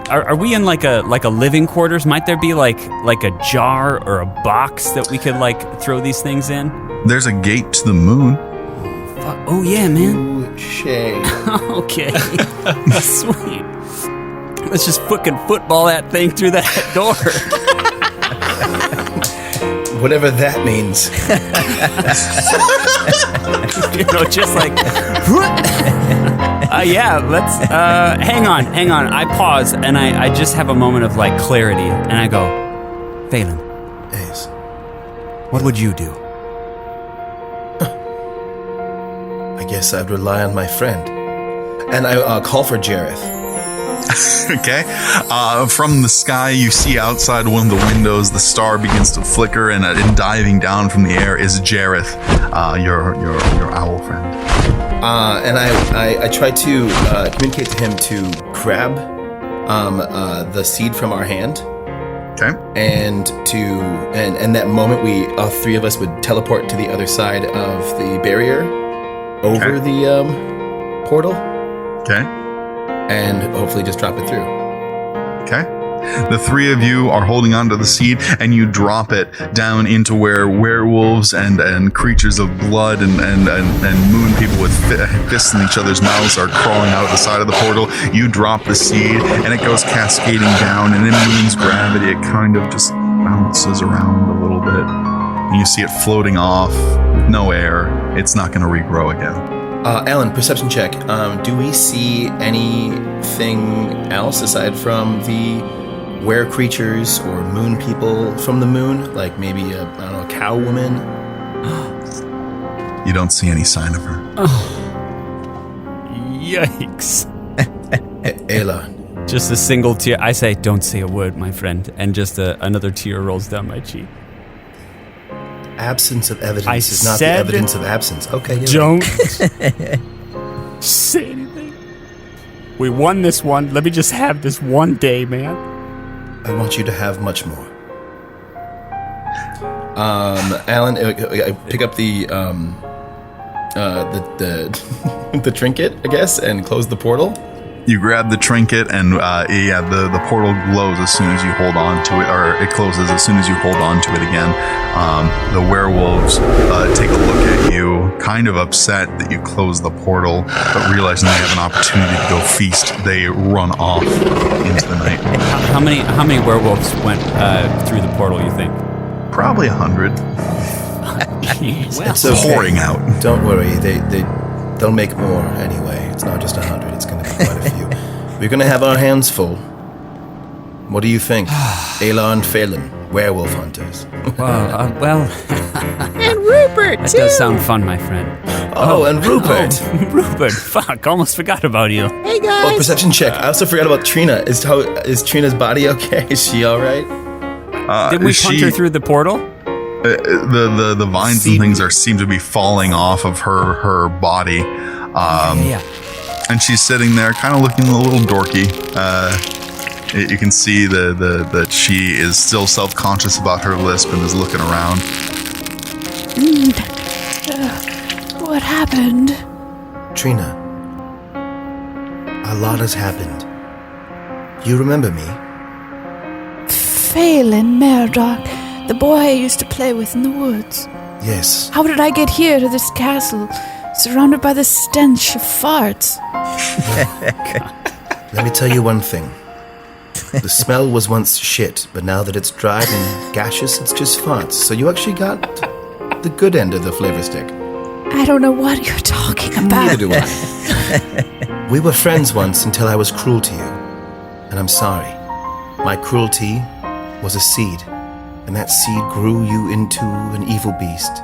S4: are we in like a living quarters? Might there be like a jar or a box that we could like throw these things in?
S2: There's a gate to the moon.
S4: Oh yeah, man.
S1: Shay.
S4: Okay. Sweet. Let's just fucking football that thing through that door.
S1: Whatever that means.
S4: Just like... yeah, let's... hang on. I pause, and I just have a moment of, like, clarity, and I go, Phaelan,
S1: Yes.
S4: what would you do?
S1: I guess I'd rely on my friend. And I call for Jareth.
S2: Okay. From the sky, you see outside one of the windows, the star begins to flicker, and diving down from the air is Jareth, your owl friend.
S1: And I try to communicate to him to grab the seed from our hand.
S2: Okay.
S1: And that moment all three of us would teleport to the other side of the barrier over the portal.
S2: Okay.
S1: And hopefully just drop it through.
S2: Okay. The three of you are holding onto the seed, and you drop it down into where werewolves and creatures of blood and moon people with fists in each other's mouths are crawling out of the side of the portal. You drop the seed, and it goes cascading down, and in Moon's gravity, it kind of just bounces around a little bit. And you see it floating off with no air. It's not going to regrow again.
S1: Alan, perception check. Do we see anything else aside from the were creatures or moon people from the moon? Like maybe a cow woman?
S2: You don't see any sign of her.
S4: Oh. Yikes.
S1: Ælar.
S4: Just a single tear. I say, don't say a word, my friend. And just another tear rolls down my cheek.
S1: Absence of evidence is not the evidence of absence. Okay, you're
S4: don't say anything. We won this one. Let me just have this one day, man.
S1: I want you to have much more. Alan, pick up the the trinket, I guess, and close the portal.
S2: You grab the trinket, and the portal glows as soon as you hold on to it, or it closes as soon as you hold on to it again. The werewolves take a look at you, kind of upset that you closed the portal, but realizing they have an opportunity to go feast, they run off into the night.
S4: How many werewolves went through the portal, you think?
S2: Probably 100.
S1: It's okay.
S2: Pouring out.
S1: Don't worry, they'll make more anyway. It's not just 100, it's going to be quite a few. We're going to have our hands full. What do you think? Ælar and Phaelan, werewolf hunters.
S4: Well...
S5: And Rupert,
S4: That
S5: too.
S4: does sound fun, my friend.
S1: And Rupert.
S4: Oh, Rupert, fuck, almost forgot about you.
S5: Hey, guys.
S1: Oh, perception check. I also forgot about Treena. Is Trina's body okay? Is she all right?
S4: Did we punch her through the portal?
S2: The vines and things seem to be falling off of her body.
S4: Yeah.
S2: And she's sitting there kind of looking a little dorky. You can see that she is still self-conscious about her lisp and is looking around.
S7: What happened?
S1: Treena, a lot has happened. You remember me?
S7: Phaelan Murdoch, the boy I used to play with in the woods.
S1: Yes.
S7: How did I get here to this castle, surrounded by the stench of farts?
S1: Let me tell you one thing. The smell was once shit, but now that it's dried and gaseous, it's just farts. So you actually got the good end of the flavor stick.
S7: I don't know what you're talking about.
S1: Neither do I. We were friends once until I was cruel to you. And I'm sorry. My cruelty was a seed, and that seed grew you into an evil beast.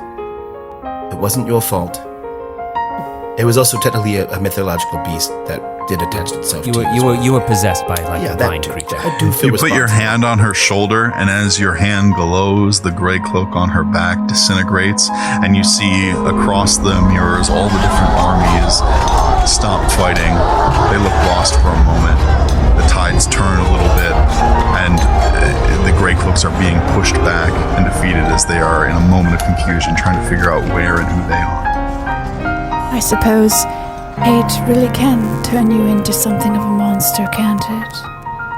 S1: It wasn't your fault. It was also technically a mythological beast that did attach itself to you.
S4: You were possessed by a divine creature.
S1: I do feel
S2: You put your hand on her shoulder, and as your hand glows, the gray cloak on her back disintegrates, and you see across the mirrors all the different armies stop fighting. They look lost for a moment. The tides turn a little bit, and the gray cloaks are being pushed back and defeated as they are in a moment of confusion, trying to figure out where and who they are.
S7: I suppose hate really can turn you into something of a monster, can't it?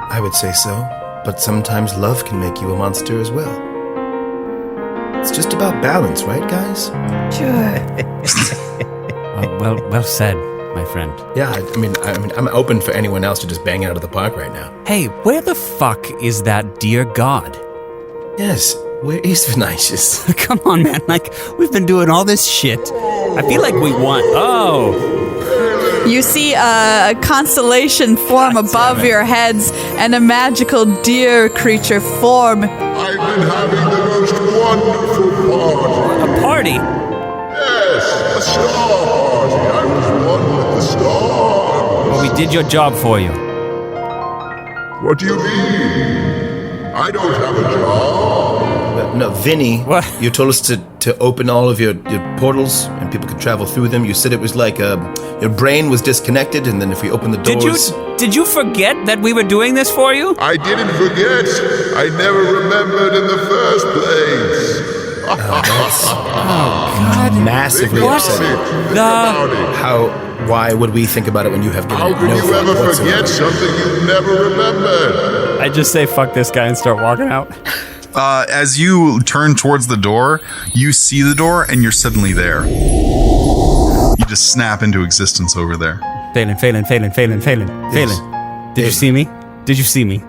S1: I would say so, but sometimes love can make you a monster as well. It's just about balance, right, guys?
S7: Sure.
S4: Well said, my friend.
S1: Yeah, I mean, I'm open for anyone else to just bang out of the park right now.
S4: Hey, where the fuck is that dear god?
S1: Yes, where is Venaishus?
S4: Come on, man. Like, we've been doing all this shit. I feel like we won. Oh.
S3: You see a constellation form above your heads and a magical deer creature form.
S11: I've been having the most wonderful party.
S4: A party?
S11: Yes, a star party. I was one with the stars.
S4: Well, we did your job for you.
S11: What do you mean? I don't have a job.
S1: No, Vinny,
S4: What?
S1: you told us to open all of your portals and people could travel through them. You said it was like your brain was disconnected, and then if we open the doors...
S4: Did you forget that we were doing this for you?
S11: I didn't forget. I never remembered in the first place.
S1: massively upsetting. Why would we think about it when you have given
S11: How
S1: it
S11: could
S1: no
S11: you
S1: thought
S11: ever
S1: whatsoever?
S11: forget something you've never remembered?
S4: I just say fuck this guy and start walking out.
S2: As you turn towards the door, you see the door, and you're suddenly there. You just snap into existence over there.
S4: Phaelan. Did you see me? Did you see me?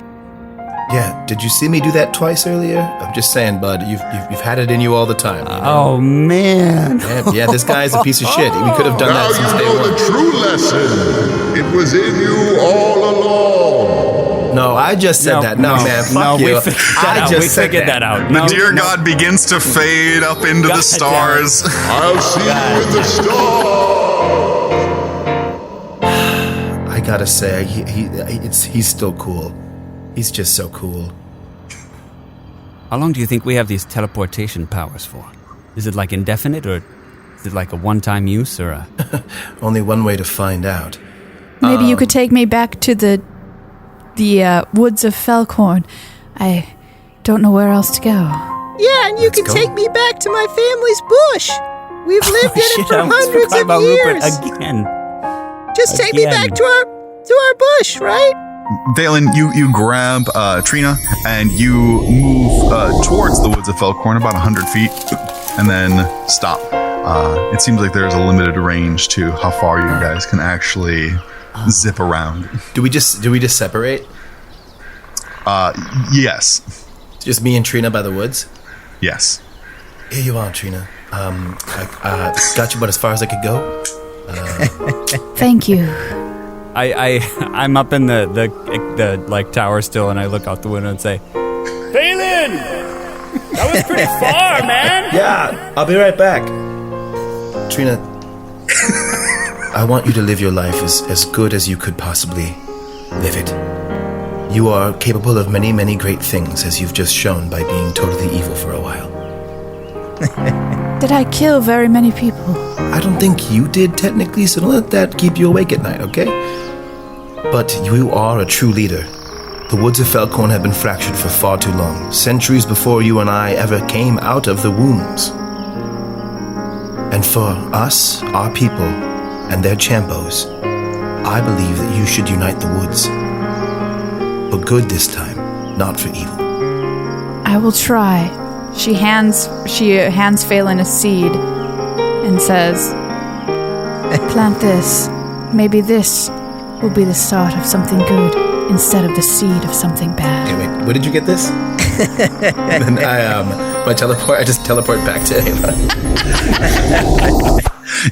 S1: Yeah, did you see me do that twice earlier? I'm just saying, bud, you've had it in you all the time. You know?
S4: Oh, man.
S1: Yeah, this guy's a piece of shit. We could have done
S11: Now
S1: that since
S11: you
S1: day
S11: know
S1: one.
S11: the true lesson. It was in you all along.
S1: No, I just said that. No, man, fuck you.
S4: We figured that out.
S2: The dear god begins to fade up into the stars.
S11: I'll see you in the stars.
S1: I gotta say, he's still cool. He's just so cool.
S4: How long do you think we have these teleportation powers for? Is it like indefinite or Is it like a one-time use or a...
S1: Only one way to find out.
S3: Maybe you could take me back to the woods of Felcorn. I don't know where else to go.
S5: Yeah, and you can take me back to my family's bush. We've lived in it for
S4: I almost
S5: hundreds
S4: forgot
S5: of
S4: about
S5: years.
S4: Rupert again.
S5: Just take me back to our bush, right?
S2: Phaelan, you grab Treena and you move towards the woods of Felcorn about 100 feet and then stop. It seems like there's a limited range to how far you guys can actually zip around.
S1: Do we just separate?
S2: Yes.
S1: Just me and Trina by the woods?
S2: Yes.
S1: Here you are, Trina. I got you about as far as I could go.
S3: Thank you.
S4: I'm up in the like tower still, and I look out the window and say, Phaelan! That was pretty far, man!
S1: Yeah, I'll be right back. Trina, I want you to live your life as good as you could possibly live it. You are capable of many, many great things, as you've just shown by being totally evil for a while.
S3: Did I kill very many people?
S1: I don't think you did, technically, so don't let that keep you awake at night, okay? But you are a true leader. The woods of Felcorn have been fractured for far too long, centuries before you and I ever came out of the wombs. And for us, our people, and their champos, I believe that you should unite the woods. For good this time, not for evil.
S3: I will try. She hands Phaelan a seed and says, plant this. Maybe this will be the start of something good instead of the seed of something bad.
S1: Okay, wait, where did you get this? And then I just teleport back to Ælar.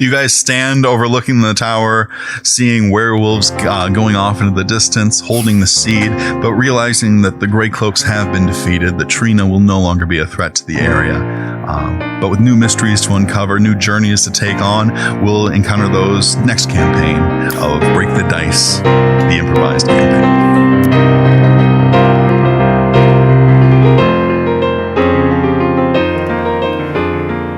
S2: You guys stand overlooking the tower, seeing werewolves going off into the distance, holding the seed, but realizing that the Grey Cloaks have been defeated, that Treena will no longer be a threat to the area. But with new mysteries to uncover, new journeys to take on, we'll encounter those next campaign of Break the Dice, the Improvised Campaign.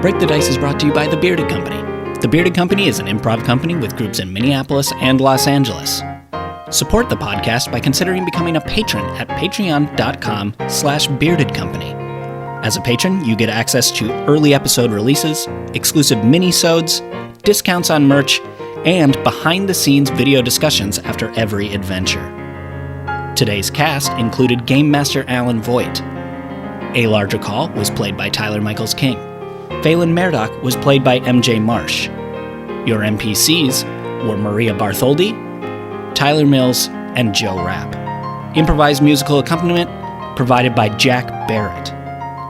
S6: Break the Dice is brought to you by The Bearded Company. The Bearded Company is an improv company with groups in Minneapolis and Los Angeles. Support the podcast by considering becoming a patron at patreon.com/beardedcompany. As a patron, you get access to early episode releases, exclusive mini-sodes, discounts on merch, and behind-the-scenes video discussions after every adventure. Today's cast included Game Master Alan Voigt. Ælar Drakal was played by Tyler Michaels King. Phaelan Murdoch was played by MJ Marsh. Your NPCs were Maria Bartholdi, Tyler Mills, and Joe Rapp. Improvised musical accompaniment provided by Jack Barrett.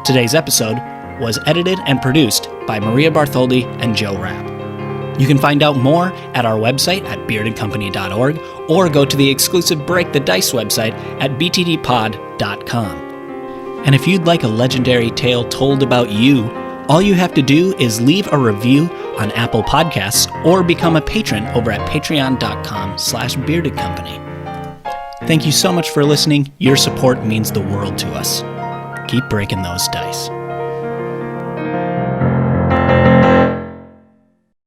S6: Today's episode was edited and produced by Maria Bartholdi and Joe Rapp. You can find out more at our website at beardedcompany.org or go to the exclusive Break the Dice website at btdpod.com. And if you'd like a legendary tale told about you, all you have to do is leave a review on Apple Podcasts or become a patron over at patreon.com/beardedcompany. Thank you so much for listening. Your support means the world to us. Keep breaking those dice.